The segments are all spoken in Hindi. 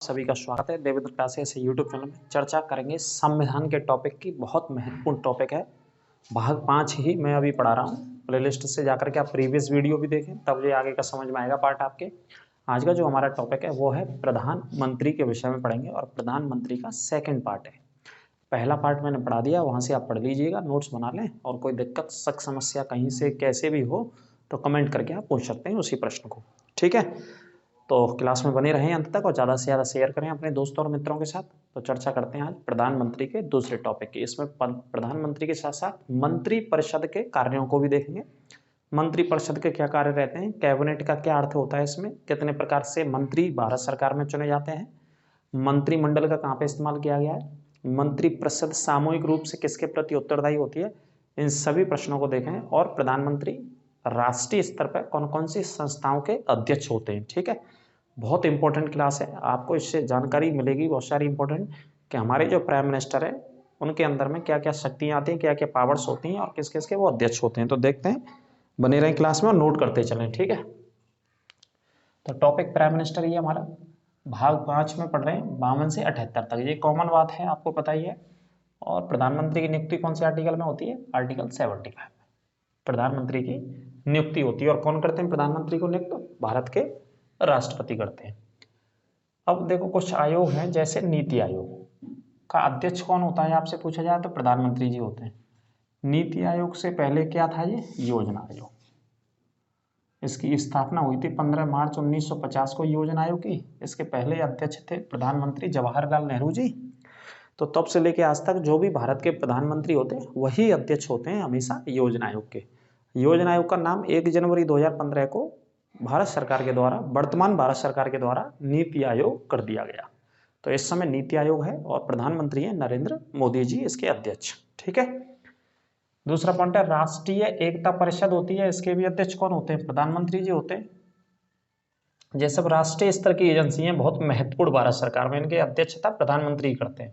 सभी का स्वागत है देवेंद्र क्लासेस यूट्यूब चैनल में। चर्चा करेंगे संविधान के टॉपिक की, बहुत महत्वपूर्ण टॉपिक है। भाग 5 ही मैं अभी पढ़ा रहा हूँ। प्लेलिस्ट से जाकर के आप प्रीवियस वीडियो भी देखें, तब ये आगे का समझ में आएगा पार्ट आपके। आज का जो हमारा टॉपिक है वो है प्रधानमंत्री के विषय में पढ़ेंगे, और प्रधानमंत्री का सेकेंड पार्ट है। पहला पार्ट मैंने पढ़ा दिया, वहाँ से आप पढ़ लीजिएगा, नोट्स बना लें, और कोई दिक्कत शक समस्या कहीं से कैसे भी हो तो कमेंट करके आप पूछ सकते हैं उसी प्रश्न को। ठीक है, तो क्लास में बने रहें अंत तक, और ज़्यादा से ज़्यादा शेयर करें अपने दोस्तों और मित्रों के साथ। तो चर्चा करते हैं आज प्रधानमंत्री के दूसरे टॉपिक की। इसमें प्रधानमंत्री के साथ साथ मंत्री परिषद के कार्यों को भी देखेंगे। मंत्री परिषद के क्या कार्य रहते हैं, कैबिनेट का क्या अर्थ होता है, इसमें कितने प्रकार से मंत्री भारत सरकार में चुने जाते हैं, मंत्रिमंडल का कहाँ पे इस्तेमाल किया गया है, मंत्री परिषद सामूहिक रूप से किसके प्रति उत्तरदायी होती है, इन सभी प्रश्नों को देखें। और प्रधानमंत्री राष्ट्रीय स्तर पर कौन कौन सी संस्थाओं के अध्यक्ष होते हैं। ठीक है, बहुत इंपॉर्टेंट क्लास है, आपको इससे जानकारी मिलेगी बहुत सारी इंपॉर्टेंट, कि हमारे जो प्राइम मिनिस्टर है उनके अंदर में क्या क्या शक्तियाँ आती हैं, क्या क्या पावर्स होती हैं, और किस किस के वो अध्यक्ष होते हैं। तो देखते हैं, बने रहें क्लास में और नोट करते चलें। ठीक है, तो टॉपिक प्राइम मिनिस्टर ये हमारा भाग 5 में पढ़ रहे हैं, 52 से 78 तक। ये कॉमन बात है, आपको पता ही है। और प्रधानमंत्री की नियुक्ति कौन से आर्टिकल में होती है, आर्टिकल 75 में प्रधानमंत्री की नियुक्ति होती है। और कौन करते हैं प्रधानमंत्री को नियुक्त, भारत के राष्ट्रपति करते हैं। अब देखो, कुछ आयोग हैं, जैसे नीति आयोग का अध्यक्ष कौन होता है, आपसे पूछा जाए तो प्रधानमंत्री जी होते हैं। नीति आयोग से पहले क्या था, ये योजना आयोग। इसकी स्थापना हुई थी 15 मार्च 1950 को योजना आयोग की। इसके पहले अध्यक्ष थे प्रधानमंत्री जवाहरलाल नेहरू जी। तो तब से लेके आज तक जो भी भारत के प्रधानमंत्री होते हैं वही अध्यक्ष होते हैं हमेशा योजना आयोग के। योजना आयोग का नाम 1 जनवरी 2015 को भारत सरकार के द्वारा, वर्तमान भारत सरकार के द्वारा नीति आयोग कर दिया गया। तो इस समय नीति आयोग है और प्रधानमंत्री है नरेंद्र मोदी जी इसके अध्यक्ष। ठीक है, दूसरा पॉइंट है राष्ट्रीय एकता परिषद होती है, इसके भी अध्यक्ष कौन होते हैं, प्रधानमंत्री जी होते हैं। ये सब राष्ट्रीय स्तर की एजेंसी हैं, बहुत महत्वपूर्ण भारत सरकार में, इनके अध्यक्षता प्रधानमंत्री करते हैं।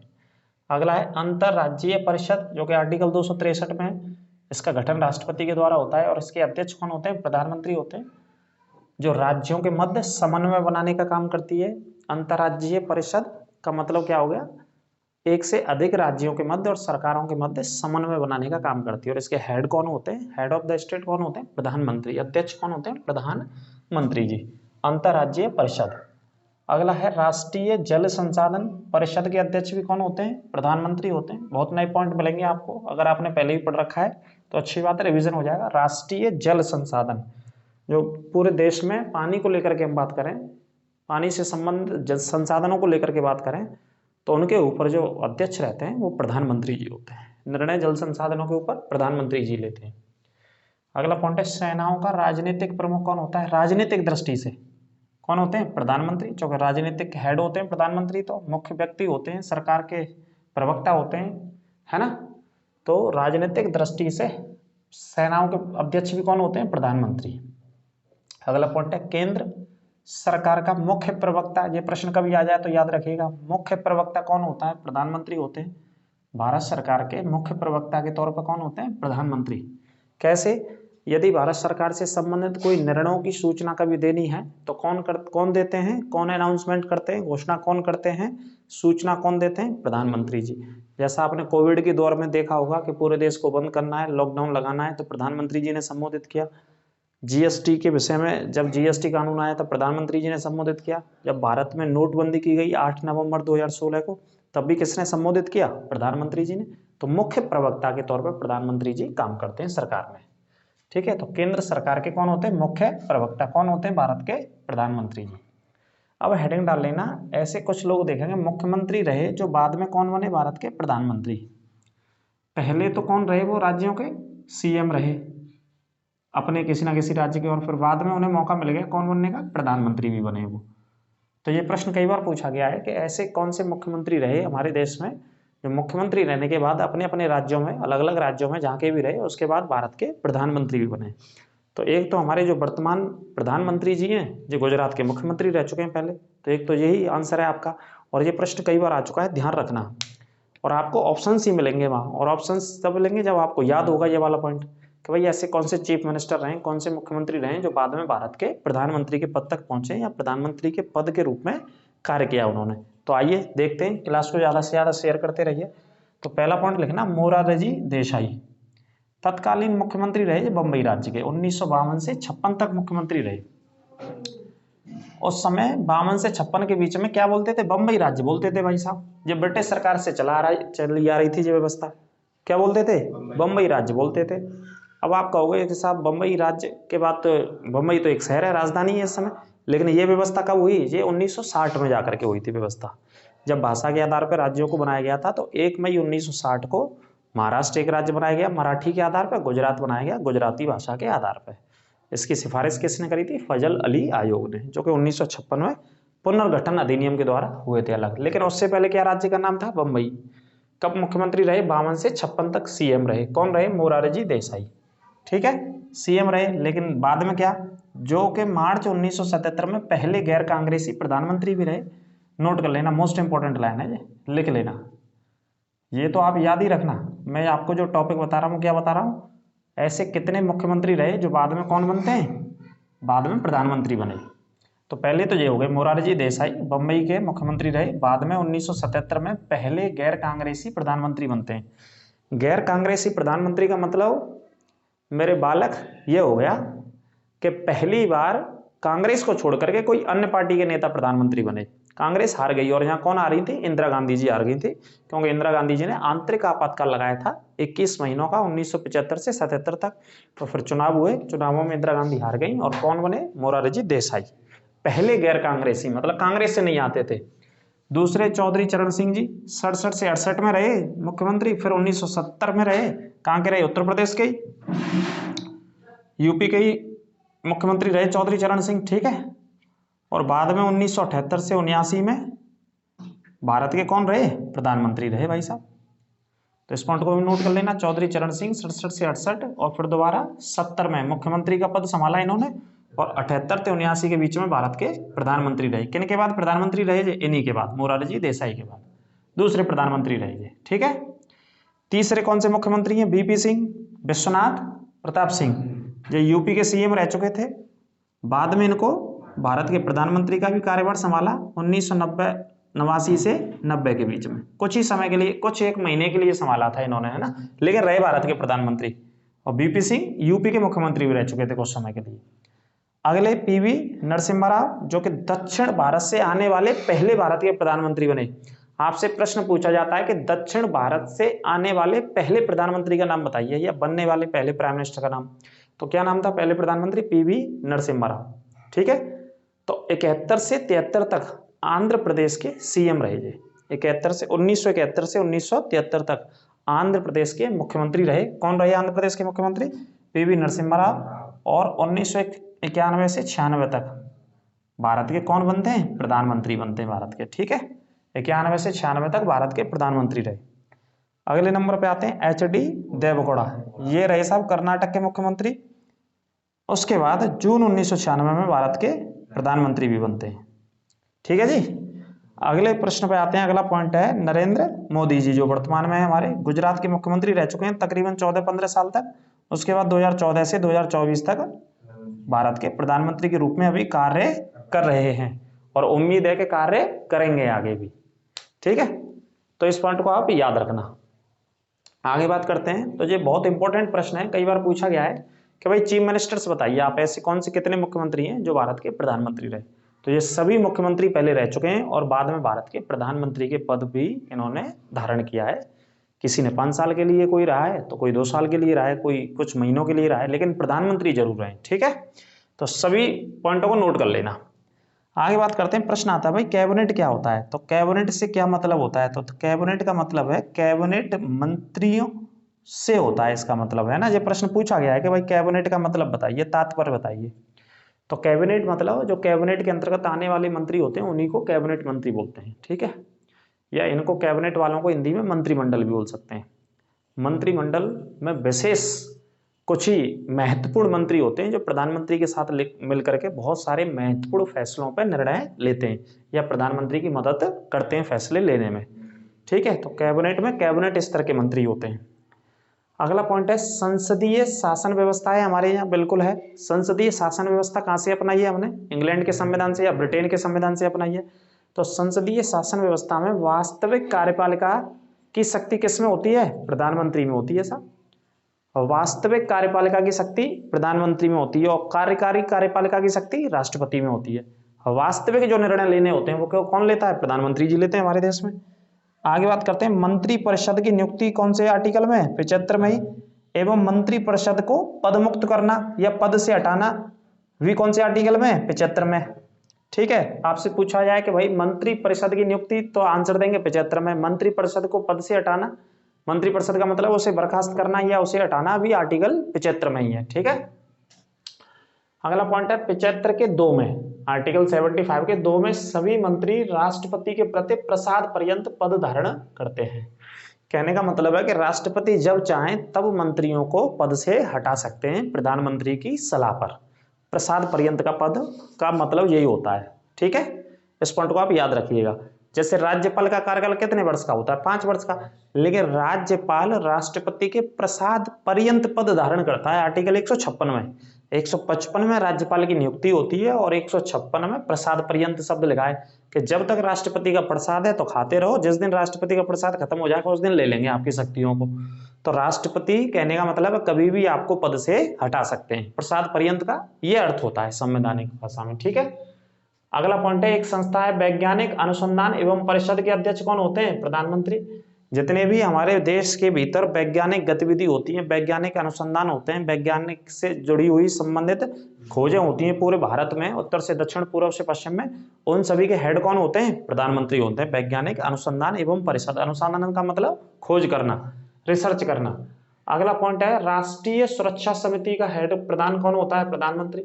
अगला है अंतरराज्यीय परिषद, जो कि आर्टिकल 263 में है। इसका गठन राष्ट्रपति के द्वारा होता है और इसके अध्यक्ष कौन होते हैं, प्रधानमंत्री होते हैं। जो राज्यों के मध्य समन्वय बनाने का काम करती है। अंतरराज्यीय परिषद का मतलब क्या हो गया, एक से अधिक राज्यों के मध्य और सरकारों के मध्य समन्वय बनाने का काम करती है। और इसके हेड कौन होते हैं, हेड ऑफ द स्टेट कौन होते हैं, प्रधानमंत्री। अध्यक्ष कौन होते हैं, प्रधानमंत्री जी। अंतरराज्यीय परिषद। अगला है राष्ट्रीय जल संसाधन परिषद के अध्यक्ष भी कौन होते हैं, प्रधानमंत्री होते हैं। बहुत नए पॉइंट मिलेंगे आपको, अगर आपने पहले ही पढ़ रखा है तो अच्छी बात है, रिवीजन हो जाएगा। राष्ट्रीय जल संसाधन, जो पूरे देश में पानी को लेकर के हम बात करें, पानी से संबंधित जल संसाधनों को लेकर के बात करें, तो उनके ऊपर जो अध्यक्ष रहते हैं वो प्रधानमंत्री जी होते हैं। निर्णय जल संसाधनों के ऊपर प्रधानमंत्री जी लेते हैं। अगला पॉइंट है सेनाओं का राजनीतिक प्रमुख कौन होता है, राजनीतिक दृष्टि से कौन होते हैं, प्रधानमंत्री। चूंकि राजनीतिक हेड होते हैं प्रधानमंत्री, तो मुख्य व्यक्ति होते हैं, सरकार के प्रवक्ता होते हैं, है ना। तो राजनीतिक दृष्टि से सेनाओं के अध्यक्ष भी कौन होते हैं, प्रधानमंत्री। अगला पॉइंट है केंद्र सरकार का मुख्य प्रवक्ता। ये प्रश्न कभी आ जाए तो याद रखिएगा, मुख्य प्रवक्ता कौन होता है, प्रधानमंत्री होते हैं। भारत सरकार के मुख्य प्रवक्ता के तौर पर कौन होते हैं, प्रधानमंत्री। कैसे, यदि भारत सरकार से संबंधित कोई निर्णयों की सूचना कभी देनी है तो कौन देते हैं, कौन अनाउंसमेंट करते हैं, घोषणा कौन करते हैं, सूचना कौन देते हैं, प्रधानमंत्री जी। जैसा आपने कोविड के दौर में देखा होगा कि पूरे देश को बंद करना है, लॉकडाउन लगाना है, तो प्रधानमंत्री जी ने संबोधित किया। जीएसटी के विषय में जब जीएसटी कानून आया तब प्रधानमंत्री जी ने संबोधित किया। जब भारत में नोटबंदी की गई 8 नवंबर 2016 को, तब भी किसने संबोधित किया, प्रधानमंत्री जी ने। तो मुख्य प्रवक्ता के तौर पर प्रधानमंत्री जी काम करते हैं सरकार में। ठीक है, तो केंद्र सरकार के कौन होते हैं, मुख्य प्रवक्ता कौन होते हैं, भारत के प्रधानमंत्री जी। अब हेडिंग डाल लेना, ऐसे कुछ लोग देखेंगे मुख्यमंत्री रहे जो बाद में कौन बने, भारत के प्रधानमंत्री। पहले तो कौन रहे, वो राज्यों के सीएम रहे अपने किसी ना किसी राज्य के, और फिर बाद में उन्हें मौका मिल गया कौन बनने का, प्रधानमंत्री भी बने वो। तो ये प्रश्न कई बार पूछा गया है कि ऐसे कौन से मुख्यमंत्री रहे हमारे देश में जो मुख्यमंत्री रहने के बाद अपने अपने राज्यों में, अलग अलग राज्यों में जहाँ के भी रहे, उसके बाद भारत के प्रधानमंत्री भी बने। तो एक तो हमारे जो वर्तमान प्रधानमंत्री जी हैं, जो गुजरात के मुख्यमंत्री रह चुके हैं पहले, तो एक तो यही आंसर है आपका। और ये प्रश्न कई बार आ चुका है, ध्यान रखना। और आपको ऑप्शन ही मिलेंगे वहाँ, और ऑप्शन तब मिलेंगे जब आपको याद होगा ये वाला पॉइंट, कि भाई ऐसे कौन से चीफ मिनिस्टर रहे, कौन से मुख्यमंत्री रहे जो बाद में भारत के प्रधानमंत्री के पद तक पहुंचे या प्रधानमंत्री के पद के रूप में कार्य किया उन्होंने। तो आइए देखते हैं, क्लास को ज़्यादा से ज़्यादा शेयर करते रहिए। तो पहला पॉइंट लिखना, मोरारजी देसाई तत्कालीन मुख्यमंत्री रहे बम्बई राज्य के, 1952 से 56 तक मुख्यमंत्री रहे। उस समय 52 से 56 के बीच में क्या बोलते थे? बम्बई राज्य बोलते थे भाई साहब। जब ब्रिटिश सरकार से चली आ रही थी जो व्यवस्था, क्या बोलते थे? बम्बई राज्य बोलते थे। अब आप कहोगे कि साहब बम्बई राज्य के बाद तो बम्बई तो एक शहर है, राजधानी है इस समय, लेकिन ये व्यवस्था कब हुई? ये 1960 में जाकर के हुई थी व्यवस्था, जब भाषा के आधार पर राज्यों को बनाया गया था। तो 1 मई 1960 को महाराष्ट्र एक राज्य बनाया गया मराठी के आधार पर, गुजरात बनाया गया गुजराती भाषा के आधार पर। इसकी सिफारिश किसने करी थी? फजल अली आयोग ने, जो कि 1956 में पुनर्गठन अधिनियम के द्वारा हुए थे अलग। लेकिन उससे पहले क्या राज्य का नाम था? बम्बई। कब मुख्यमंत्री रहे? 52 से 56 तक सीएम रहे। कौन रहे? मोरारजी देसाई। ठीक है, सीएम रहे। लेकिन बाद में क्या, जो कि मार्च 1977 में पहले गैर कांग्रेसी प्रधानमंत्री भी रहे। नोट कर लेना, मोस्ट इंपॉर्टेंट लाइन है ये, लिख लेना। ये तो आप याद ही रखना, मैं आपको जो टॉपिक बता रहा हूँ क्या बता रहा हूँ, ऐसे कितने मुख्यमंत्री रहे जो बाद में कौन बनते हैं? बाद में प्रधानमंत्री बने। तो पहले तो ये हो गए, मोरारजी देसाई बम्बई के मुख्यमंत्री रहे, बाद में 1977 में पहले गैर कांग्रेसी प्रधानमंत्री बनते हैं। गैर कांग्रेसी प्रधानमंत्री का मतलब मेरे बालक ये हो गया कि पहली बार कांग्रेस को छोड़ करके कोई अन्य पार्टी के नेता प्रधानमंत्री बने। कांग्रेस हार गई और यहाँ कौन आ रही थी? इंदिरा गांधी जी हार गई थी, क्योंकि इंदिरा गांधी जी ने आंतरिक आपातकाल लगाया था 21 महीनों का 1975 से 77 तक। तो फिर चुनाव हुए, चुनावों में इंदिरा गांधी हार गई और कौन बने? मोरारजी देसाई, पहले गैर कांग्रेसी, मतलब कांग्रेस से नहीं आते थे। दूसरे चौधरी चरण सिंह जी 67 से 68 में रहे मुख्यमंत्री, फिर 1970 में रहे। कहाँ के रहे? उत्तर प्रदेश के ही, यूपी के ही मुख्यमंत्री रहे चौधरी चरण सिंह। ठीक है, और बाद में 1978 से 79 में भारत के कौन रहे? प्रधानमंत्री रहे भाई साहब। तो इस पॉइंट को भी नोट कर लेना, चौधरी चरण सिंह 67 से 68 और फिर दोबारा 70 में मुख्यमंत्री का पद संभाला इन्होंने, और 78 से 79 के बीच में भारत के प्रधानमंत्री रहे। किन के बाद प्रधानमंत्री रहे? इन्हीं के बाद, मोरारजी देसाई के बाद दूसरे प्रधानमंत्री रहे। ठीक है, तीसरे कौन से मुख्यमंत्री हैं? बीपी सिंह, विश्वनाथ प्रताप सिंह, जो यूपी के सीएम रह चुके थे। बाद में इनको भारत के प्रधानमंत्री का भी कार्यभार संभाला 1989 से 90 के बीच में, कुछ ही समय के लिए, कुछ एक महीने के लिए संभाला था इन्होंने, है ना, लेकिन रहे भारत के प्रधानमंत्री। और बीपी सिंह यूपी के मुख्यमंत्री भी रह चुके थे कुछ समय के लिए। अगले पीवी नरसिम्हा राव, जो कि दक्षिण भारत से आने वाले पहले भारत के प्रधानमंत्री बने। आपसे प्रश्न पूछा जाता है कि दक्षिण भारत से आने वाले पहले प्रधानमंत्री का नाम बताइए, या बनने वाले पहले प्राइम मिनिस्टर का नाम। तो क्या नाम था पहले प्रधानमंत्री? पीवी नरसिम्हा राव। ठीक है, तो 71 से 73 तक आंध्र प्रदेश के सीएम रहे थे। 1971 से 1973 तक आंध्र प्रदेश के मुख्यमंत्री रहे। कौन रहे आंध्र प्रदेश के मुख्यमंत्री? पीवी नरसिम्हा राव। और 1991 से 96 तक भारत के कौन बनते हैं? प्रधानमंत्री बनते हैं भारत के। ठीक है, 91 से 96 तक भारत के प्रधानमंत्री रहे। अगले नंबर पे आते हैं HD देवगौड़ा, ये रहे साहब कर्नाटक के मुख्यमंत्री। उसके बाद जून 1996 में भारत के प्रधानमंत्री भी बनते हैं। ठीक है जी, अगले प्रश्न पे आते हैं। अगला पॉइंट है नरेंद्र मोदी जी, जो वर्तमान में हमारे गुजरात के मुख्यमंत्री रह चुके हैं तकरीबन 14-15 साल तक। उसके बाद 2014 से 2024 तक भारत के प्रधानमंत्री के रूप में अभी कार्य कर रहे हैं, और उम्मीद है कि कार्य करेंगे आगे भी। ठीक है, तो इस पॉइंट को आप याद रखना। आगे बात करते हैं, तो ये बहुत इंपॉर्टेंट प्रश्न है, कई बार पूछा गया है कि भाई चीफ मिनिस्टर्स बताइए आप, ऐसे कौन से कितने मुख्यमंत्री हैं जो भारत के प्रधानमंत्री रहे। तो ये सभी मुख्यमंत्री पहले रह चुके हैं और बाद में भारत के प्रधानमंत्री के पद भी इन्होंने धारण किया है। किसी ने 5 साल के लिए कोई रहा है, तो कोई 2 साल के लिए रहा है, कोई कुछ महीनों के लिए रहा है, लेकिन प्रधानमंत्री जरूर रहे। ठीक है, तो सभी पॉइंटों को नोट कर लेना। आगे बात करते हैं, प्रश्न आता है भाई कैबिनेट क्या होता है। तो कैबिनेट से क्या मतलब होता है? तो कैबिनेट का मतलब है कैबिनेट मंत्रियों से होता है, इसका मतलब है ना। ये प्रश्न पूछा गया है कि भाई कैबिनेट का मतलब बताइए, तात्पर्य बताइए। तो कैबिनेट मतलब जो कैबिनेट के अंतर्गत आने वाले मंत्री होते हैं उन्हीं को कैबिनेट मंत्री बोलते हैं। ठीक है, या इनको कैबिनेट वालों को हिंदी में मंत्रिमंडल भी बोल सकते हैं। मंत्रिमंडल में विशेष कुछ ही महत्वपूर्ण मंत्री होते हैं जो प्रधानमंत्री के साथ मिल करके बहुत सारे महत्वपूर्ण फैसलों पर निर्णय लेते हैं या प्रधानमंत्री की मदद करते हैं फैसले लेने में। ठीक है, तो कैबिनेट में कैबिनेट स्तर के मंत्री होते हैं। अगला पॉइंट है संसदीय शासन व्यवस्था है हमारे यहाँ, बिल्कुल है। संसदीय शासन व्यवस्था कहाँ से अपनाई है हमने? इंग्लैंड के संविधान से या ब्रिटेन के संविधान से अपनाई है। तो संसदीय शासन व्यवस्था में वास्तविक कार्यपालिका की शक्ति किसमें होती है? प्रधानमंत्री में होती है साहब। वास्तविक कार्यपालिका की शक्ति प्रधानमंत्री में होती है और कार्यकारी कार्यपालिका की शक्ति राष्ट्रपति में होती है। वास्तविक जो निर्णय लेने होते हैं वो कौन लेता है? प्रधानमंत्री जी लेते हैं हमारे देश में। आगे बात करते हैं, मंत्री परिषद की नियुक्ति कौन से आर्टिकल में? 75 में ही। एवं मंत्री परिषद को पद मुक्त करना या पद से हटाना भी कौन से आर्टिकल में? 75 में। ठीक है, आपसे पूछा जाए कि भाई मंत्री परिषद की नियुक्ति, तो आंसर देंगे 75 में। मंत्री परिषद को पद से हटाना, मंत्री परिषद का मतलब उसे बर्खास्त करना या उसे हटाना भी आर्टिकल 75 में ही है। ठीक है, अगला पॉइंट है 75 के 2 में, आर्टिकल 75 के 2 में सभी मंत्री राष्ट्रपति के प्रति प्रसाद पर्यंत पद धारण करते हैं। कहने का मतलब है कि राष्ट्रपति जब चाहें तब मंत्रियों को पद से हटा सकते हैं प्रधानमंत्री की सलाह पर। प्रसाद पर्यंत का पद का मतलब यही होता है। ठीक है, इस पॉइंट को आप याद रखिएगा। जैसे राज्यपाल का कार्यकाल कितने वर्ष का होता है? 5 वर्ष का, लेकिन राज्यपाल राष्ट्रपति के प्रसाद पर्यंत पद धारण करता है आर्टिकल 156 में। 155 में राज्यपाल की नियुक्ति होती है और 156 में प्रसाद पर्यंत शब्द लिखा है कि जब तक राष्ट्रपति का प्रसाद है तो खाते रहो, जिस दिन राष्ट्रपति का प्रसाद खत्म हो जाएगा उस दिन ले लेंगे आपकी शक्तियों को। तो राष्ट्रपति कहने का मतलब है कभी भी आपको पद से हटा सकते हैं। प्रसाद पर्यंत का ये अर्थ होता है संवैधानिक भाषा में। ठीक है, अगला पॉइंट है, एक संस्था है वैज्ञानिक अनुसंधान एवं परिषद के अध्यक्ष कौन होते हैं? प्रधानमंत्री। जितने भी हमारे देश के भीतर वैज्ञानिक गतिविधि होती है, वैज्ञानिक अनुसंधान होते हैं, वैज्ञानिक से जुड़ी हुई संबंधित खोजें होती हैं पूरे भारत में, उत्तर से दक्षिण, पूर्व से पश्चिम में, उन सभी के हेड कौन होते हैं? प्रधानमंत्री होते हैं। वैज्ञानिक अनुसंधान एवं परिषद, अनुसंधान का मतलब खोज करना, रिसर्च करना। अगला पॉइंट है, राष्ट्रीय सुरक्षा समिति का हेड प्रधान कौन होता है? प्रधानमंत्री।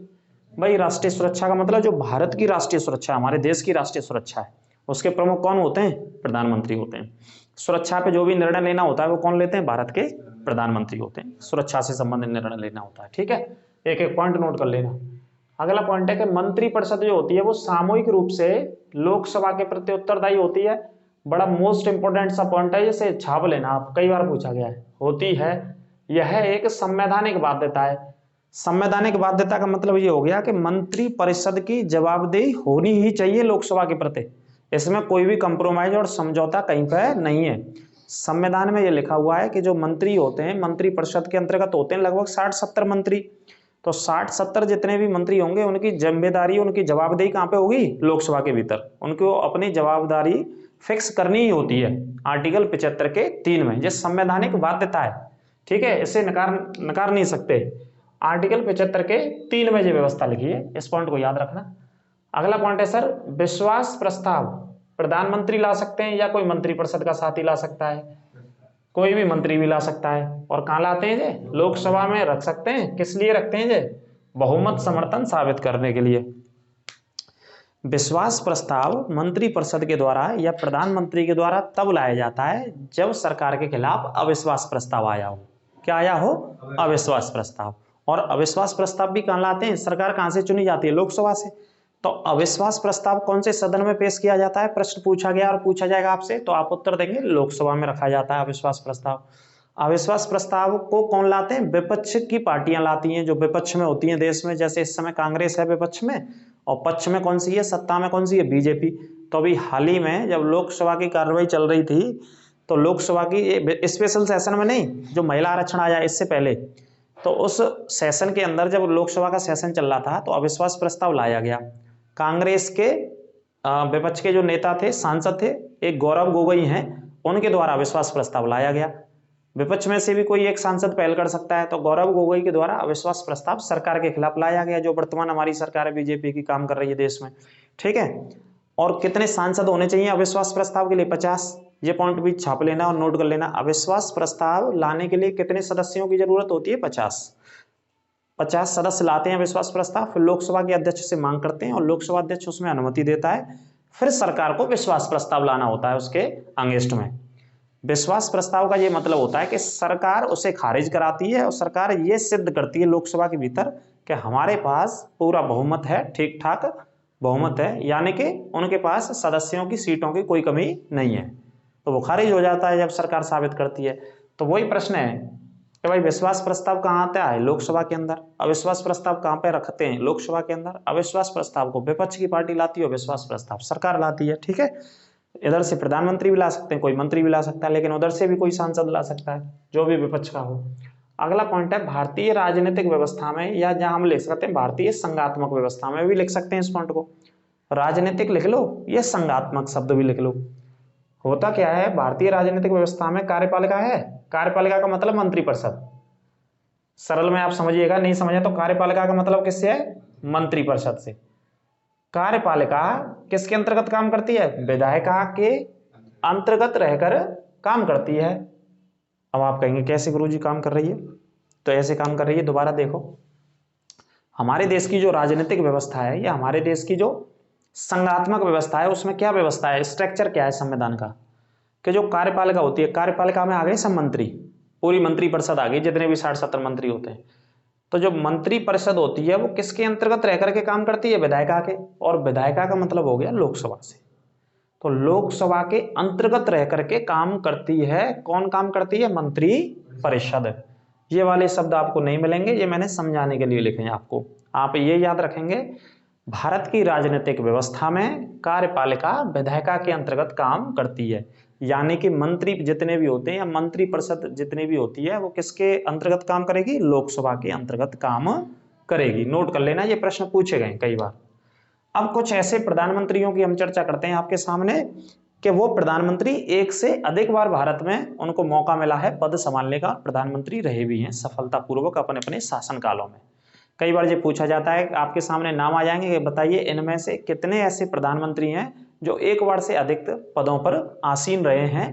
भाई राष्ट्रीय सुरक्षा का मतलब जो भारत की राष्ट्रीय सुरक्षा, हमारे देश की राष्ट्रीय सुरक्षा है, उसके प्रमुख कौन होते हैं? प्रधानमंत्री होते हैं। सुरक्षा पे जो भी निर्णय लेना होता है वो कौन लेते हैं? भारत के प्रधानमंत्री होते हैं। सुरक्षा से संबंधित निर्णय लेना होता है। ठीक है, एक एक पॉइंट नोट कर लेना। अगला पॉइंट है कि मंत्री परिषद जो होती है वो सामूहिक रूप से लोकसभा के प्रति उत्तरदायी होती है। बड़ा मोस्ट इंपोर्टेंट सा पॉइंट है, इसे छाप लेना आप, कई बार पूछा गया है। होती है, यह एक संवैधानिक बाध्यता है। संवैधानिक बाध्यता का मतलब ये हो गया कि मंत्री परिषद की जवाबदेही होनी ही चाहिए लोकसभा के प्रति। इसमें कोई भी कंप्रोमाइज और समझौता कहीं पर नहीं है। संविधान में ये लिखा हुआ है कि जो मंत्री होते हैं, मंत्री परिषद के अंतर्गत होते हैं लगभग 60-70 मंत्री। तो 60-70 जितने भी मंत्री होंगे उनकी जिम्मेदारी, उनकी जवाबदेही कहाँ पे होगी? लोकसभा के भीतर। उनको अपनी जवाबदारी फिक्स करनी ही होती है आर्टिकल 75 के 3 में। ये संवैधानिक बाध्यता है। ठीक है, इसे नकार नहीं सकते। आर्टिकल 75 के 3 में ये व्यवस्था लिखी है, इस पॉइंट को याद रखना। अगला पॉइंट है सर, विश्वास प्रस्ताव प्रधानमंत्री ला सकते हैं या कोई मंत्री परिषद का साथी ला सकता है? कोई भी मंत्री भी ला सकता है। और कहाँ लाते हैं ये? लोकसभा में रख सकते हैं। किस लिए रखते हैं ये? बहुमत समर्थन साबित करने के लिए। विश्वास प्रस्ताव मंत्री परिषद के द्वारा या प्रधानमंत्री के द्वारा तब लाया जाता है जब सरकार के खिलाफ अविश्वास प्रस्ताव आया हो। क्या आया हो? अविश्वास प्रस्ताव। और अविश्वास प्रस्ताव भी कहाँ लाते हैं? सरकार कहाँ से चुनी जाती है? लोकसभा से। तो अविश्वास प्रस्ताव कौन से सदन में पेश किया जाता है? प्रश्न पूछा गया और पूछा जाएगा आपसे, तो आप उत्तर देंगे लोकसभा में रखा जाता है अविश्वास प्रस्ताव। अविश्वास प्रस्ताव को कौन लाते हैं? विपक्ष की पार्टियां लाती हैं, जो विपक्ष में होती हैं देश में। जैसे इस समय कांग्रेस है विपक्ष में, और पक्ष में कौन सी है? सत्ता में कौन सी है? बीजेपी। तो अभी हाल ही में जब लोकसभा की कार्रवाई चल रही थी, तो लोकसभा की स्पेशल सेशन में नहीं, जो महिला आरक्षण आया इससे पहले, तो उस सेशन के अंदर जब लोकसभा का सेशन चल रहा था तो अविश्वास प्रस्ताव लाया गया। कांग्रेस के विपक्ष के जो नेता थे, सांसद थे, एक गौरव गोगोई हैं, उनके द्वारा अविश्वास प्रस्ताव लाया गया। विपक्ष में से भी कोई एक सांसद पहल कर सकता है, तो गौरव गोगोई के द्वारा अविश्वास प्रस्ताव सरकार के खिलाफ लाया गया, जो वर्तमान हमारी सरकार है बीजेपी की, काम कर रही है देश में। ठीक है, और कितने सांसद होने चाहिए अविश्वास प्रस्ताव के लिए? 50। ये पॉइंट भी छाप लेना और नोट कर लेना। अविश्वास प्रस्ताव लाने के लिए कितने सदस्यों की जरूरत होती है? 50 सदस्य लाते हैं अविश्वास प्रस्ताव, फिर लोकसभा के अध्यक्ष से मांग करते हैं और लोकसभा अध्यक्ष उसमें अनुमति देता है। फिर सरकार को विश्वास प्रस्ताव लाना होता है उसके अगेंस्ट में। विश्वास प्रस्ताव का ये मतलब होता है कि सरकार उसे खारिज कराती है और सरकार ये सिद्ध करती है लोकसभा के भीतर कि हमारे पास पूरा बहुमत है, ठीक ठाक बहुमत है, यानी कि उनके पास सदस्यों की सीटों की कोई कमी नहीं है, तो वो खारिज हो जाता है जब सरकार साबित करती है। तो वही प्रश्न है कि भाई विश्वास प्रस्ताव कहाँ आता है? लोकसभा के अंदर। अविश्वास प्रस्ताव कहाँ पे रखते हैं? लोकसभा के अंदर। अविश्वास प्रस्ताव को विपक्ष की पार्टी लाती है, विश्वास प्रस्ताव सरकार लाती है, ठीक है। इधर से प्रधानमंत्री भी ला सकते हैं, कोई मंत्री भी ला सकता है, लेकिन उधर से भी कोई सांसद ला सकता है, जो भी विपक्ष का हो। अगला पॉइंट है भारतीय राजनीतिक व्यवस्था में, या जहां हम लिख सकते हैं भारतीय संघात्मक व्यवस्था में भी लिख सकते हैं इस पॉइंट को। राजनीतिक लिख लो, ये संघात्मक शब्द भी लिख लो। होता क्या है, भारतीय राजनीतिक व्यवस्था में कार्यपालिका है। कार्यपालिका का मतलब मंत्रिपरिषद। सरल में आप समझिएगा, नहीं समझे तो कार्यपालिका का मतलब किससे है? मंत्रिपरिषद से। कार्यपालिका किसके अंतर्गत काम करती है? विधायिका के अंतर्गत रहकर काम करती है। अब आप कहेंगे कैसे गुरुजी काम कर रही है? तो ऐसे काम कर रही है, दोबारा देखो। हमारे देश की जो राजनीतिक व्यवस्था है, या हमारे देश की जो संघात्मक व्यवस्था है, उसमें क्या व्यवस्था है, स्ट्रक्चर क्या है संविधान का? कि जो कार्यपालिका होती है, कार्यपालिका में आ गए सब मंत्री, पूरी मंत्रिपरिषद आ गई, जितने भी 60-70 मंत्री होते हैं। तो जो मंत्रिपरिषद होती है वो किसके अंतर्गत रह करके काम करती है? विधायिका के। और विधायिका का मतलब हो गया लोकसभा से। तो लोकसभा के अंतर्गत रह करके काम करती है। कौन काम करती है? मंत्रिपरिषद। ये वाले शब्द आपको नहीं मिलेंगे, ये मैंने समझाने के लिए लिखे हैं आपको। आप ये याद रखेंगे, भारत की राजनीतिक व्यवस्था में कार्यपालिका विधायिका के अंतर्गत काम करती है, यानी कि मंत्री जितने भी होते हैं या मंत्रिपरिषद जितनी भी होती है वो किसके अंतर्गत काम करेगी? लोकसभा के अंतर्गत काम करेगी। नोट कर लेना, ये प्रश्न पूछे गए कई बार। अब कुछ ऐसे प्रधानमंत्रियों की हम चर्चा करते हैं आपके सामने कि वो प्रधानमंत्री एक से अधिक बार भारत में उनको मौका मिला है पद संभालने का, प्रधानमंत्री रहे भी हैं सफलतापूर्वक अपने अपने शासन कालों में। कई बार ये पूछा जाता है, आपके सामने नाम आ जाएंगे, बताइए इनमें से कितने ऐसे प्रधानमंत्री हैं जो एक बार से अधिक पदों पर आसीन रहे हैं,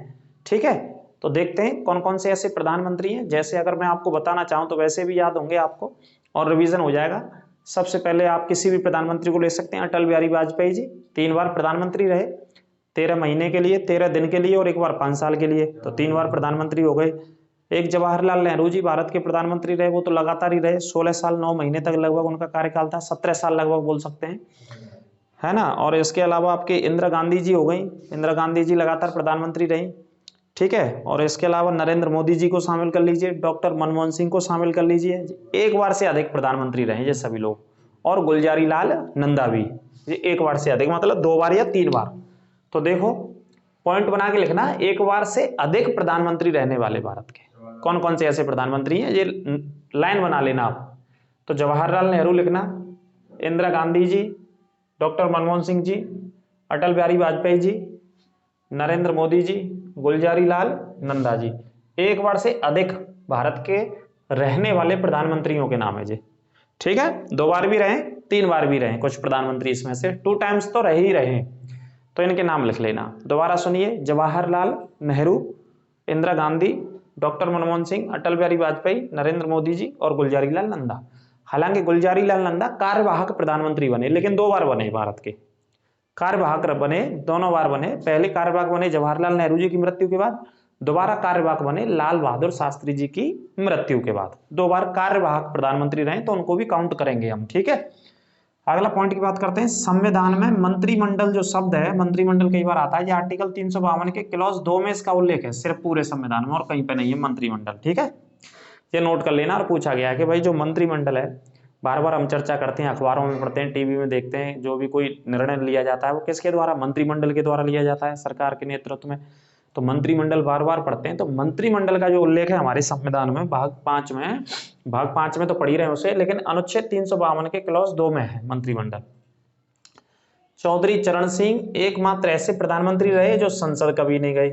ठीक है। तो देखते हैं कौन कौन से ऐसे प्रधानमंत्री हैं। जैसे अगर मैं आपको बताना चाहूं तो वैसे भी याद होंगे आपको और रिवीजन हो जाएगा। सबसे पहले आप किसी भी प्रधानमंत्री को ले सकते हैं, अटल बिहारी वाजपेयी जी 3 बार प्रधानमंत्री रहे, 13 महीने के लिए, 13 दिन के लिए और एक बार 5 साल के लिए, तो 3 बार प्रधानमंत्री हो गए। एक जवाहरलाल नेहरू जी भारत के प्रधानमंत्री रहे, वो तो लगातार ही रहे, 16 साल 9 महीने तक लगभग उनका कार्यकाल था, 17 साल लगभग बोल सकते हैं, है ना। और इसके अलावा आपके इंदिरा गांधी जी हो गई, इंदिरा गांधी जी लगातार प्रधानमंत्री रही, ठीक है। और इसके अलावा नरेंद्र मोदी जी को शामिल कर लीजिए, डॉक्टर मनमोहन सिंह को शामिल कर लीजिए, एक बार से अधिक प्रधानमंत्री रहे ये सभी लोग। और गुलजारी लाल नंदा भी, ये एक बार से अधिक मतलब 2 बार या 3 बार। तो देखो पॉइंट बना के लिखना, एक बार से अधिक प्रधानमंत्री रहने वाले भारत के कौन कौन से ऐसे प्रधानमंत्री हैं, ये लाइन बना लेना आप। तो जवाहरलाल नेहरू लिखना, इंदिरा गांधी जी, डॉक्टर मनमोहन सिंह जी, अटल बिहारी वाजपेयी जी, नरेंद्र मोदी जी, गुलजारी लाल नंदा जी। एक बार से अधिक भारत के रहने वाले प्रधानमंत्रियों के नाम है जी, ठीक है। 2 बार भी रहे, 3 बार भी रहे कुछ प्रधानमंत्री, इसमें से 2 टाइम्स तो रहे ही रहे, तो इनके नाम लिख लेना। दोबारा सुनिए, जवाहरलाल नेहरू, इंदिरा गांधी, डॉक्टर मनमोहन सिंह, अटल बिहारी वाजपेयी, नरेंद्र मोदी जी और गुलजारी लाल नंदा। हालांकि गुलजारी लाल नंदा कार्यवाहक प्रधानमंत्री बने, लेकिन 2 बार बने भारत के कार्यवाहक बने, दोनों बार बने। पहले कार्यवाहक बने जवाहरलाल नेहरू जी की मृत्यु के बाद, दोबारा कार्यवाहक बने लाल बहादुर शास्त्री जी की मृत्यु के बाद। 2 बार कार्यवाहक प्रधानमंत्री रहे, तो उनको भी काउंट करेंगे हम, ठीक है। अगला पॉइंट की बात करते हैं, संविधान में मंत्रिमंडल जो शब्द है, मंत्रिमंडल कई बार आता है, ये आर्टिकल 352 के क्लॉज 2 में इसका उल्लेख है, सिर्फ पूरे संविधान में, और कहीं पे नहीं है मंत्रिमंडल, ठीक है। ये नोट कर लेना। और पूछा गया कि भाई जो मंत्रिमंडल है, बार बार हम चर्चा करते हैं, अखबारों में पढ़ते हैं, टीवी में देखते हैं, जो भी कोई निर्णय लिया जाता है वो किसके द्वारा? मंत्रिमंडल के द्वारा लिया जाता है, सरकार के नेतृत्व में। तो मंत्रिमंडल बार बार पढ़ते हैं, तो मंत्रिमंडल का जो उल्लेख है हमारे संविधान में भाग 5 में तो पढ़ ही रहे हैं उसे, लेकिन अनुच्छेद 352 के क्लॉज 2 में है मंत्रिमंडल। चौधरी चरण सिंह एकमात्र ऐसे प्रधानमंत्री रहे जो संसद कभी नहीं गए,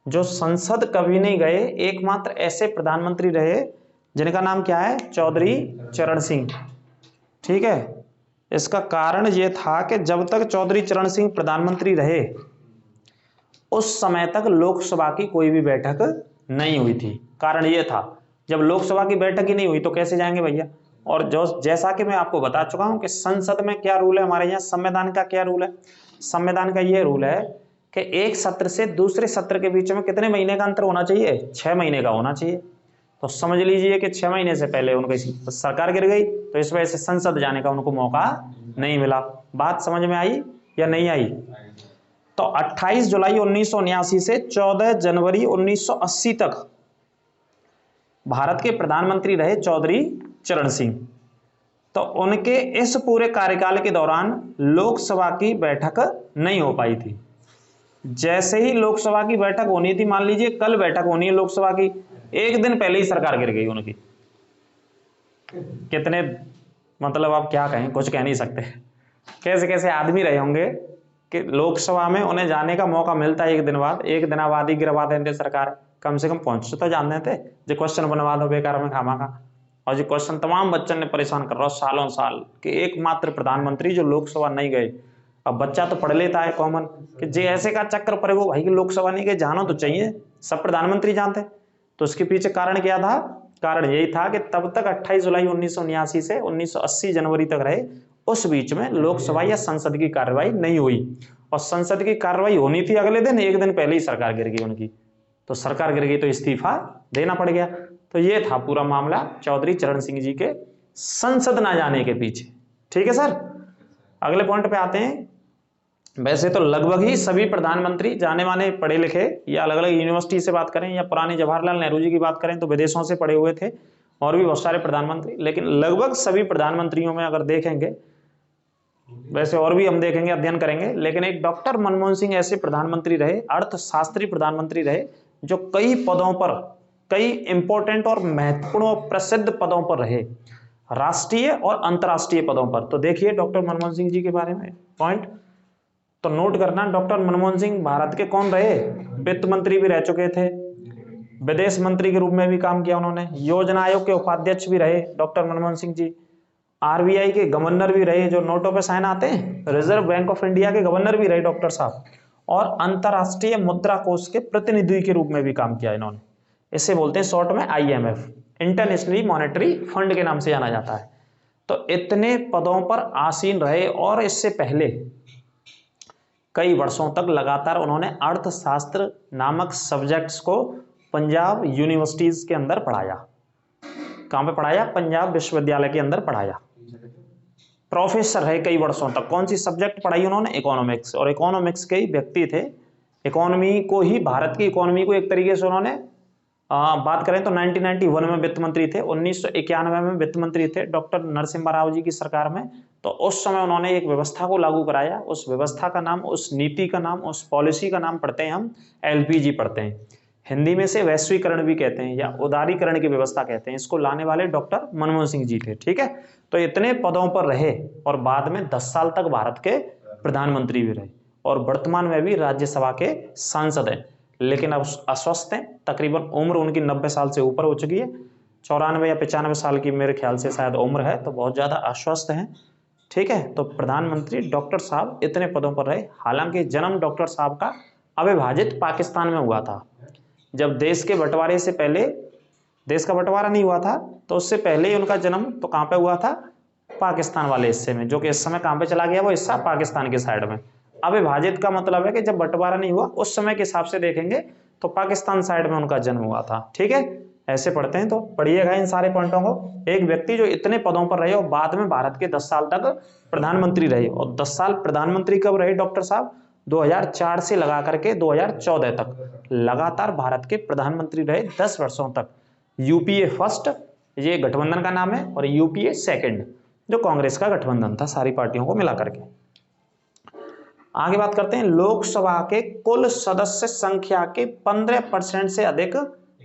जो संसद कभी नहीं गए, एकमात्र ऐसे प्रधानमंत्री रहे जिनका नाम क्या है? चौधरी चरण सिंह, ठीक है। इसका कारण यह था कि जब तक चौधरी चरण सिंह प्रधानमंत्री रहे उस समय तक लोकसभा की कोई भी बैठक नहीं हुई थी। कारण यह था, जब लोकसभा की बैठक ही नहीं हुई तो कैसे जाएंगे भैया। और जो जैसा कि मैं आपको बता चुका हूं कि संसद में क्या रूल है, हमारे यहाँ संविधान का क्या रूल है। संविधान का यह रूल है कि एक सत्र से दूसरे सत्र के बीच में कितने महीने का अंतर होना चाहिए? 6 महीने का होना चाहिए। तो समझ लीजिए कि 6 महीने से पहले उनकी सरकार गिर गई, तो इस वजह से संसद जाने का उनको मौका नहीं मिला। बात समझ में आई या नहीं आई? तो 28 जुलाई 1979 से 14 जनवरी 1980 तक भारत के प्रधानमंत्री रहे चौधरी चरण सिंह। तो उनके इस पूरे कार्यकाल के दौरान लोकसभा की बैठक नहीं हो पाई थी। जैसे ही लोकसभा की बैठक होनी थी, मान लीजिए कल बैठक होनी है लोकसभा की, एक दिन पहले ही सरकार गिर गई उनकी। कितने मतलब आप क्या कहें, कुछ कह नहीं सकते। कैसे कैसे आदमी रहे होंगे कि लोकसभा में उन्हें जाने का मौका मिलता है एक दिन बाद, एक दिन बाद ही गिरवा देते सरकार। कम से कम पहुंच तो जान देते, जो क्वेश्चन बनवा दो बेकार में खामा का। और जो क्वेश्चन तमाम बच्चन ने परेशान कर रहा हो सालों साल कि एकमात्र प्रधानमंत्री जो लोकसभा नहीं गए। अब बच्चा तो पढ़ लेता है कॉमन कि जे ऐसे का चक्कर पड़े वो भाई कि लोकसभा नहीं गए, जाना तो चाहिए, सब प्रधानमंत्री जानते। तो उसके पीछे कारण क्या था? कारण यही था कि तब तक 28 जुलाई 1979 से 1980 जनवरी तक रहे, उस बीच में लोकसभा या संसद की कार्रवाई नहीं हुई। और संसद की कार्रवाई होनी थी अगले दिन, एक दिन पहले ही सरकार गिर गई उनकी। तो सरकार गिर गई तो इस्तीफा देना पड़ गया। तो ये था पूरा मामला चौधरी चरण सिंह जी के संसद ना जाने के पीछे। ठीक है सर, अगले पॉइंट पे आते हैं। वैसे तो लगभग ही सभी प्रधानमंत्री जाने माने पढ़े लिखे, या अलग अलग यूनिवर्सिटी से बात करें या पुराने जवाहरलाल नेहरू जी की बात करें तो विदेशों से पढ़े हुए थे, और भी बहुत सारे प्रधानमंत्री। लेकिन लगभग सभी प्रधानमंत्रियों में अगर देखेंगे, वैसे और भी हम देखेंगे, अध्ययन करेंगे, लेकिन एक डॉक्टर मनमोहन सिंह ऐसे प्रधानमंत्री रहे, अर्थशास्त्री प्रधानमंत्री रहे, जो कई पदों पर, कई इंपॉर्टेंट और महत्वपूर्ण और प्रसिद्ध पदों पर रहे, राष्ट्रीय और अंतर्राष्ट्रीय पदों पर। तो देखिए डॉक्टर मनमोहन सिंह जी के बारे में पॉइंट तो नोट करना। डॉक्टर मनमोहन सिंह भारत के कौन रहे? वित्त मंत्री भी रह चुके थे, विदेश मंत्री के रूप में भी काम किया उन्होंने, योजना आयोग के उपाध्यक्ष भी रहे डॉक्टर मनमोहन सिंह जी, आरबीआई के गवर्नर भी रहे, जो नोटों पे साइन आते हैं, रिजर्व बैंक ऑफ इंडिया के गवर्नर भी रहे डॉक्टर साहब, और अंतरराष्ट्रीय मुद्रा कोष के प्रतिनिधि के रूप में भी काम किया इन्होंने। इसे बोलते हैं शॉर्ट में IMF, इंटरनेशनल मॉनेटरी फंड के नाम से जाना जाता है। तो इतने पदों पर आसीन रहे, और इससे पहले कई वर्षों तक लगातार उन्होंने अर्थशास्त्र नामक सब्जेक्ट्स को पंजाब यूनिवर्सिटीज के अंदर पढ़ाया। कहां पे पढ़ाया? पंजाब विश्वविद्यालय के अंदर पढ़ाया। प्रोफेसर रहे कई वर्षों तक। कौन सी सब्जेक्ट पढ़ाई उन्होंने? इकोनॉमिक्स। और इकोनॉमिक्स के ही व्यक्ति थे, इकोनॉमी को ही, भारत की इकोनॉमी को एक तरीके से उन्होंने बात करें तो 1991 में वित्त मंत्री थे, 1991 में वित्त मंत्री थे डॉक्टर नरसिम्हा राव जी की सरकार में। तो उस समय उन्होंने एक व्यवस्था को लागू कराया। उस व्यवस्था का नाम, उस नीति का नाम, उस पॉलिसी का नाम पढ़ते हैं हम LPG पढ़ते हैं, हिंदी में से वैश्वीकरण भी कहते हैं या उदारीकरण की व्यवस्था कहते हैं। इसको लाने वाले डॉक्टर मनमोहन सिंह जी थे। ठीक है, तो इतने पदों पर रहे, और बाद में 10 साल तक भारत के प्रधानमंत्री भी रहे, और वर्तमान में भी राज्यसभा के सांसद हैं। लेकिन अब अस्वस्थ हैं, तकरीबन उम्र उनकी 90 साल से ऊपर हो चुकी है, 94 या 95 साल की मेरे ख्याल से शायद उम्र है, तो बहुत ज़्यादा अस्वस्थ हैं। ठीक है, तो प्रधानमंत्री डॉक्टर साहब इतने पदों पर रहे। हालांकि जन्म डॉक्टर साहब का अविभाजित पाकिस्तान में हुआ था। जब देश के बंटवारे से पहले, देश का बंटवारा नहीं हुआ था, तो उससे पहले ही उनका जन्म तो कहाँ पे हुआ था? पाकिस्तान वाले हिस्से में, जो कि इस समय कहाँ पे चला गया? वो हिस्सा पाकिस्तान के साइड में। अविभाजित का मतलब है कि जब बंटवारा नहीं हुआ, उस समय के हिसाब से देखेंगे तो पाकिस्तान साइड में उनका जन्म हुआ था। ठीक है, ऐसे पढ़ते हैं, तो पढ़िएगा इन सारे पॉइंटों को। एक व्यक्ति जो इतने पदों पर रहे और बाद में भारत के 10 साल तक प्रधानमंत्री रहे, और 10 साल प्रधानमंत्री कब रहे डॉक्टर साहब? 2004 से लगा करके 2014 तक लगातार भारत के प्रधानमंत्री रहे, 10 वर्षों तक। UPA फर्स्ट, ये गठबंधन का नाम है, और UPA सेकंड, जो कांग्रेस का गठबंधन था सारी पार्टियों को मिला करके। आगे बात करते हैं। लोकसभा के कुल सदस्य संख्या के 15% से अधिक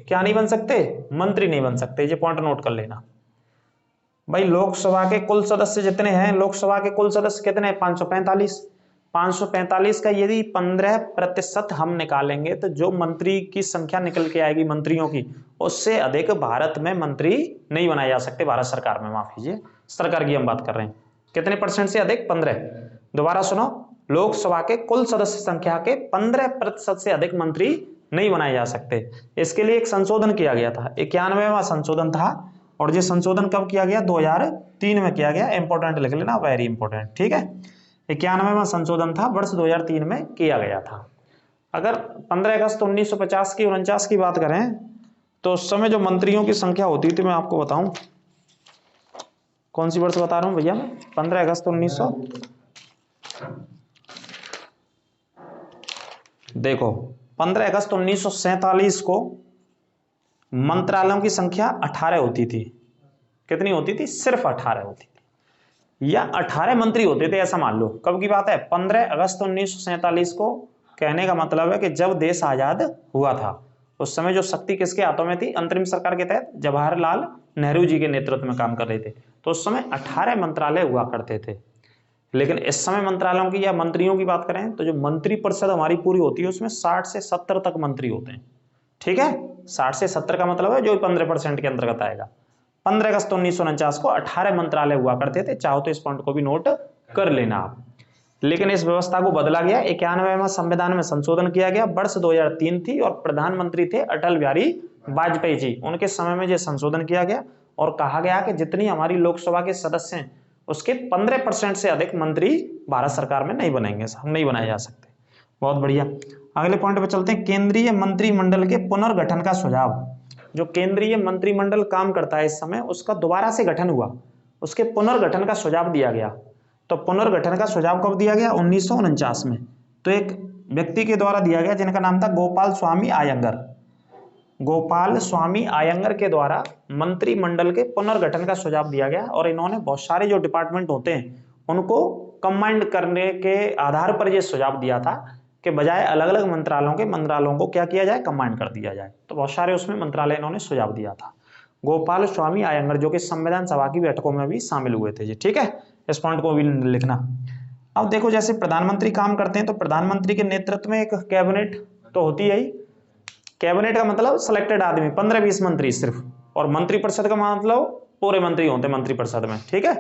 क्या नहीं बन सकते? मंत्री नहीं बन सकते। ये पॉइंट नोट कर लेना भाई। लोकसभा के कुल सदस्य जितने हैं, लोकसभा के कुल सदस्य कितने हैं? 545। 545 का यदि 15% हम निकालेंगे तो जो मंत्री की संख्या निकल के आएगी मंत्रियों की, उससे अधिक भारत में मंत्री नहीं बनाए जा सकते। भारत सरकार में, माफ कीजिए, सरकार की हम बात कर रहे हैं। कितने परसेंट से अधिक? 15। दोबारा सुनो, लोकसभा के कुल सदस्य संख्या के 15% से अधिक मंत्री नहीं बनाए जा सकते। इसके लिए एक संशोधन किया गया था, 91वां संशोधन था, और ये संशोधन कब किया गया? 2003 में किया गया। इंपॉर्टेंट लिख लेना, वेरी इंपॉर्टेंट। ठीक है, 91वां संशोधन था, वर्ष 2003 में किया गया था। अगर 15 अगस्त 1950 की 49 की बात करें तो उस समय जो मंत्रियों की संख्या होती थी, मैं आपको बताऊं कौन सी वर्ष बता रहा हूं भैया मैं? 15 अगस्त 1900, देखो 15 अगस्त 1947 को मंत्रालयों की संख्या 18 होती थी। कितनी होती थी? सिर्फ 18 होती थी, या 18 मंत्री होते थे, ऐसा मान लो। कब की बात है? 15 अगस्त 1947 को। कहने का मतलब है कि जब देश आजाद हुआ था उस समय जो शक्ति किसके हाथों में थी? अंतरिम सरकार के तहत जवाहरलाल नेहरू जी के नेतृत्व में काम कर रहे थे। तो उस समय 18 मंत्रालय हुआ करते थे। लेकिन इस समय मंत्रालयों की या मंत्रियों की बात करें तो जो मंत्री परिषद हमारी पूरी होती है उसमें 60 से 70 तक मंत्री होते हैं। ठीक है, 60 से 70 का मतलब है जो 15% के अंतर्गत आएगा। 15 अगस्त 1949 को 18 मंत्रालय हुआ करते थे। चाहो तो इस पॉइंट को भी नोट कर लेना आप। लेकिन इस व्यवस्था को बदला गया। 91वें संविधान में संशोधन किया गया। वर्ष 2003 थी और प्रधानमंत्री थे अटल बिहारी वाजपेयी जी। उनके समय में यह संशोधन किया गया और कहा गया कि जितनी हमारी लोकसभा के सदस्य हैं उसके 15% से अधिक मंत्री भारत सरकार में नहीं बनेंगे, नहीं बनाए जा सकते। बहुत बढ़िया, अगले पॉइंट पे चलते हैं। केंद्रीय मंत्रिमंडल के पुनर्गठन का सुझाव। जो केंद्रीय मंत्रिमंडल काम करता है इस समय, उसका दोबारा से गठन हुआ, उसके पुनर्गठन का सुझाव दिया गया। तो पुनर्गठन का सुझाव कब दिया गया? 1949 में। तो एक व्यक्ति के द्वारा दिया गया जिनका नाम था गोपाल स्वामी अयंगर। गोपाल स्वामी अयंगर के द्वारा मंत्रिमंडल के पुनर्गठन का सुझाव दिया गया और इन्होंने बहुत सारे जो डिपार्टमेंट होते हैं उनको कंबाइंड करने के आधार पर यह सुझाव दिया था कि बजाय अलग अलग मंत्रालयों को क्या किया जाए? कंबाइंड कर दिया जाए। तो बहुत सारे उसमें मंत्रालय इन्होंने सुझाव दिया था। गोपाल स्वामी अयंगर जो कि संविधान सभा की बैठकों में भी शामिल हुए थे जी। ठीक है, इस पॉइंट को भी लिखना। अब देखो, जैसे प्रधानमंत्री काम करते हैं तो प्रधानमंत्री के नेतृत्व में एक कैबिनेट तो होती है ही। कैबिनेट का मतलब सिलेक्टेड आदमी, 15-20 मंत्री सिर्फ, और मंत्रिपरिषद का मतलब पूरे मंत्री होते हैं मंत्रिपरिषद में। ठीक है,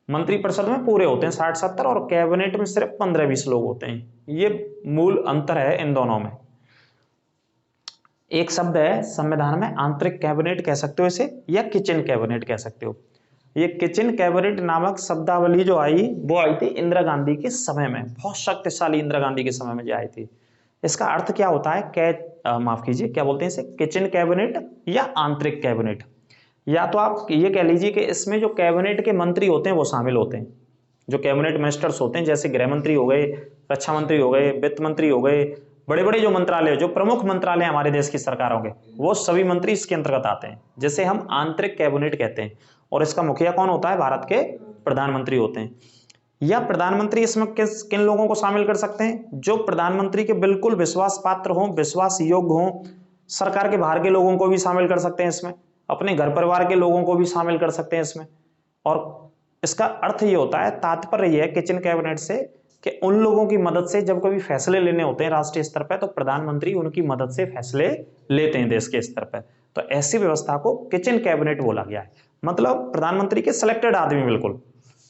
मंत्रिपरिषद में पूरे होते हैं 60-70 और कैबिनेट में सिर्फ 15-20 लोग होते हैं। ये मूल अंतर है इन दोनों में। एक शब्द है संविधान में, आंतरिक कैबिनेट कह सकते हो इसे, या किचन कैबिनेट कह सकते हो। ये किचन कैबिनेट नामक शब्दावली जो आई वो आई थी इंदिरा गांधी के समय में, बहुत शक्तिशाली इंदिरा गांधी के समय में जो आई थी। इसका अर्थ क्या होता है? माफ कीजिए, क्या बोलते हैं इसे? किचन कैबिनेट या आंतरिक कैबिनेट। या तो आप ये कह लीजिए कि इसमें जो कैबिनेट के मंत्री होते हैं वो शामिल होते हैं, जो कैबिनेट मिनिस्टर्स होते हैं, जैसे गृह मंत्री हो गए, रक्षा मंत्री हो गए, वित्त मंत्री हो गए, बड़े बड़े जो मंत्रालय, जो प्रमुख मंत्रालय हमारे देश की सरकारों के, वो सभी मंत्री इसके अंतर्गत आते हैं, जिसे हम आंतरिक कैबिनेट कहते हैं। और इसका मुखिया कौन होता है? भारत के प्रधानमंत्री होते हैं। या प्रधानमंत्री इसमें किन लोगों को शामिल कर सकते हैं? जो प्रधानमंत्री के बिल्कुल विश्वास पात्र हों, विश्वास योग्य हों। सरकार के बाहर के लोगों को भी शामिल कर सकते हैं इसमें, अपने घर परिवार के लोगों को भी शामिल कर सकते हैं इसमें। और इसका अर्थ ये होता है, तात्पर्य ये है किचन कैबिनेट से, कि उन लोगों की मदद से जब कभी फैसले लेने होते हैं राष्ट्रीय स्तर पर, तो प्रधानमंत्री उनकी मदद से फैसले लेते हैं देश के स्तर पर। तो ऐसी व्यवस्था को किचन कैबिनेट बोला गया है। मतलब प्रधानमंत्री के सिलेक्टेड आदमी, बिल्कुल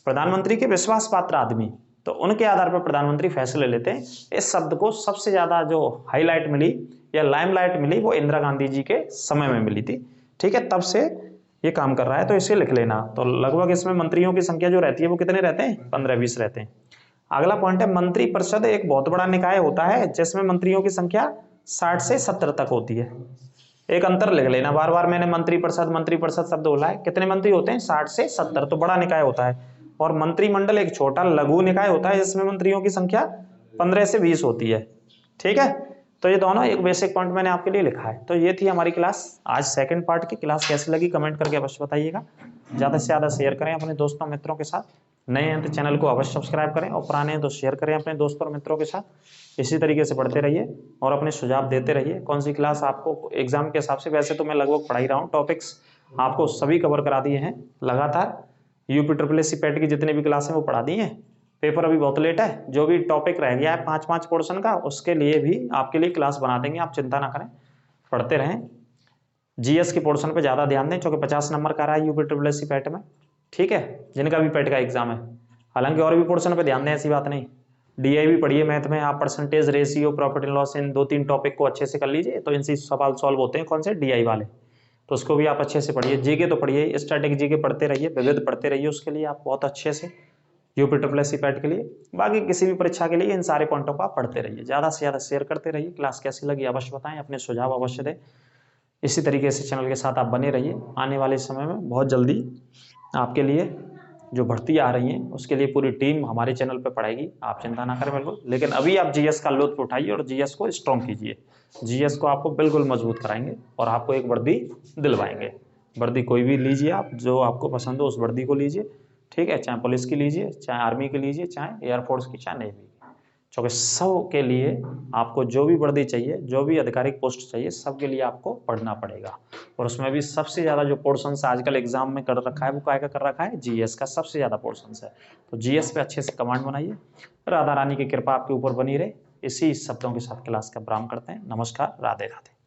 प्रधानमंत्री के विश्वास पात्र आदमी, तो उनके आधार पर प्रधानमंत्री फैसले लेते हैं। इस शब्द को सबसे ज्यादा जो हाईलाइट मिली या लाइमलाइट मिली वो इंदिरा गांधी जी के समय में मिली थी। ठीक है, तब से ये काम कर रहा है, तो इसे लिख लेना। तो लगभग इसमें मंत्रियों की संख्या जो रहती है वो कितने रहते हैं? 15-20 रहते हैं। अगला पॉइंट है, मंत्रिपरिषद एक बहुत बड़ा निकाय होता है जिसमें मंत्रियों की संख्या 60 से 70 तक होती है। एक अंतर लिख लेना, बार बार मैंने मंत्रिपरिषद शब्द बोला है। कितने मंत्री होते हैं? 60 से 70, तो बड़ा निकाय होता है। और मंत्रिमंडल एक छोटा लघु निकाय होता है जिसमें मंत्रियों की संख्या 15 से 20 होती है। ठीक है, तो ये दोनों एक बेसिक पॉइंट मैंने आपके लिए लिखा है। तो ये थी हमारी क्लास। आज सेकंड पार्ट की क्लास कैसी लगी कमेंट करके अवश्य बताइएगा। ज़्यादा से ज़्यादा शेयर करें अपने दोस्तों मित्रों के साथ। नए हैं तो चैनल को अवश्य सब्सक्राइब करें और पुराने हैं तो शेयर करें अपने दोस्तों और मित्रों के साथ। इसी तरीके से पढ़ते रहिए और अपने सुझाव देते रहिए। कौन सी क्लास आपको एग्जाम के हिसाब से, वैसे तो मैं लगभग पढ़ा ही रहा हूँ, टॉपिक्स आपको सभी कवर करा दिए हैं लगातार। UPSSC पेट की जितने भी क्लास हैं वो पढ़ा दिए हैं। पेपर अभी बहुत लेट है, जो भी टॉपिक रह गया है 5-5 पोर्शन का, उसके लिए भी आपके लिए क्लास बना देंगे, आप चिंता ना करें, पढ़ते रहें। GS के पोर्शन पे ज़्यादा ध्यान दें, क्योंकि 50 नंबर का रहा है UPSSC पेट में। ठीक है, जिनका भी पेट का एग्जाम है। हालांकि और भी पोर्शन पे ध्यान दें, ऐसी बात नहीं। DI भी पढ़िए मैथ में, आप percentage, ratio, profit and loss, in 2-3 topic को अच्छे से कर लीजिए, तो इनसे सवाल सॉल्व होते हैं। कौन से? DI वाले, तो उसको भी आप अच्छे से पढ़िए। जीके तो पढ़िए, स्टैटिक जीके पढ़ते रहिए, विविध पढ़ते रहिए, उसके लिए आप बहुत अच्छे से UPSSC पेट के लिए। बाकी किसी भी परीक्षा के लिए इन सारे पॉइंटों को आप पढ़ते रहिए। ज़्यादा से ज़्यादा शेयर करते रहिए। क्लास कैसी लगी अवश्य बताएं, अपने सुझाव अवश्य दें। इसी तरीके से चैनल के साथ आप बने रहिए। आने वाले समय में बहुत जल्दी आपके लिए जो भर्ती आ रही हैं उसके लिए पूरी टीम हमारे चैनल पे पढ़ाएगी, आप चिंता ना करें बिल्कुल। लेकिन अभी आप जीएस का लुत्फ उठाइए और जीएस को स्ट्रॉन्ग कीजिए। जीएस को आपको बिल्कुल मजबूत कराएंगे और आपको एक वर्दी दिलवाएंगे। वर्दी कोई भी लीजिए आप, जो आपको पसंद हो उस वर्दी को लीजिए, ठीक है, चाहे पुलिस की लीजिए, चाहे आर्मी की लीजिए, चाहे एयरफोर्स की, चाहे नेवी की, क्योंकि सब के लिए आपको जो भी वर्दी चाहिए, जो भी आधिकारिक पोस्ट चाहिए, सबके लिए आपको पढ़ना पड़ेगा। और उसमें भी सबसे ज़्यादा जो पोर्शन आजकल एग्जाम में कर रखा है वो काय का कर रखा है, जीएस का सबसे ज़्यादा पोर्शन है। तो जीएस पे अच्छे से कमांड बनाइए। राधा रानी की कृपा आपके ऊपर बनी रहे। इसी शब्दों के साथ क्लास का विराम करते हैं। नमस्कार, राधे राधे।